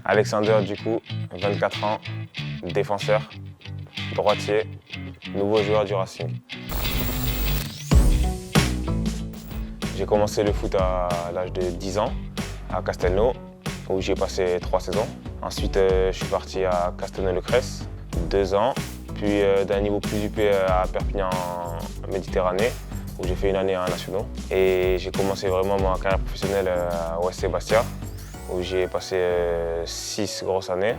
Alexander, du coup, 24 ans, défenseur, droitier, nouveau joueur du Racing. J'ai commencé le foot à l'âge de 10 ans, à Castelnau, où j'ai passé 3 saisons. Ensuite, je suis parti à Castelnau-le-Cress, 2 ans, puis d'un niveau plus huppé à Perpignan Méditerranée, où j'ai fait une année en nationaux. Et j'ai commencé vraiment ma carrière professionnelle à OSC Bastia, où j'ai passé 6 grosses années.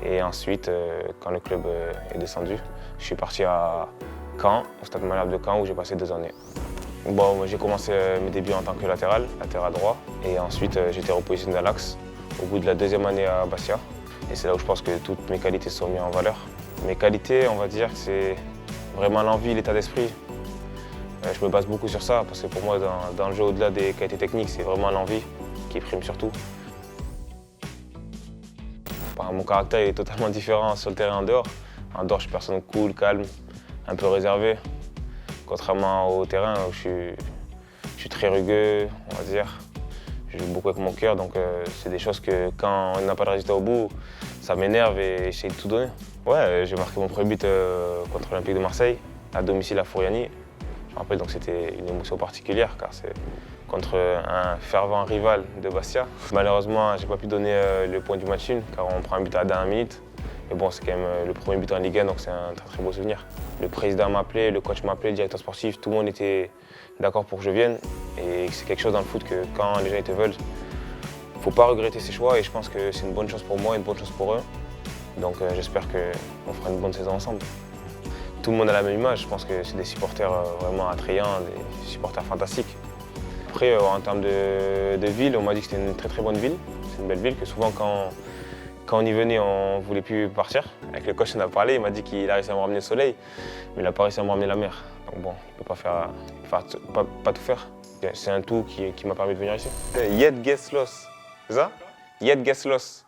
Et ensuite, quand le club est descendu, je suis parti à Caen, au Stade Malherbe de Caen, où j'ai passé 2 années. Bon, j'ai commencé mes débuts en tant que latéral droit. Et ensuite, j'ai été repositionné à l'axe au bout de la 2e année à Bastia. Et c'est là où je pense que toutes mes qualités sont mises en valeur. Mes qualités, on va dire que c'est vraiment l'envie, l'état d'esprit. Je me base beaucoup sur ça, parce que pour moi, dans le jeu, au-delà des qualités techniques, c'est vraiment l'envie qui prime surtout. Mon caractère est totalement différent sur le terrain et en dehors. En dehors, je suis une personne cool, calme, un peu réservée. Contrairement au terrain où je suis très rugueux, on va dire. Je joue beaucoup avec mon cœur, donc c'est des choses que quand on n'a pas de résultat au bout, ça m'énerve et j'essaie de tout donner. Ouais, j'ai marqué mon premier but contre l'Olympique de Marseille, à domicile à Fouriani. Je me rappelle, donc c'était une émotion particulière car c'est contre un fervent rival de Bastia. Malheureusement, j'ai pas pu donner le point du match nul car on prend un but à la dernière minute. Mais bon, c'est quand même le premier but en Ligue 1, donc c'est un très très beau souvenir. Le président m'a appelé, le coach m'a appelé, le directeur sportif, tout le monde était d'accord pour que je vienne. Et c'est quelque chose dans le foot que quand les gens te veulent, il ne faut pas regretter ses choix et je pense que c'est une bonne chose pour moi et une bonne chose pour eux. Donc j'espère qu'on fera une bonne saison ensemble. Tout le monde a la même image, je pense que c'est des supporters vraiment attrayants, des supporters fantastiques. Après, en termes de ville, on m'a dit que c'était une très très bonne ville. C'est une belle ville que souvent quand on y venait, on ne voulait plus partir. Avec le coach, on a parlé, il m'a dit qu'il a réussi à me ramener le soleil, mais il n'a pas réussi à me ramener la mer. Donc bon, il ne peut pas tout faire. C'est un tout qui m'a permis de venir ici. Yet Geslos, c'est ça? Yet Geslos.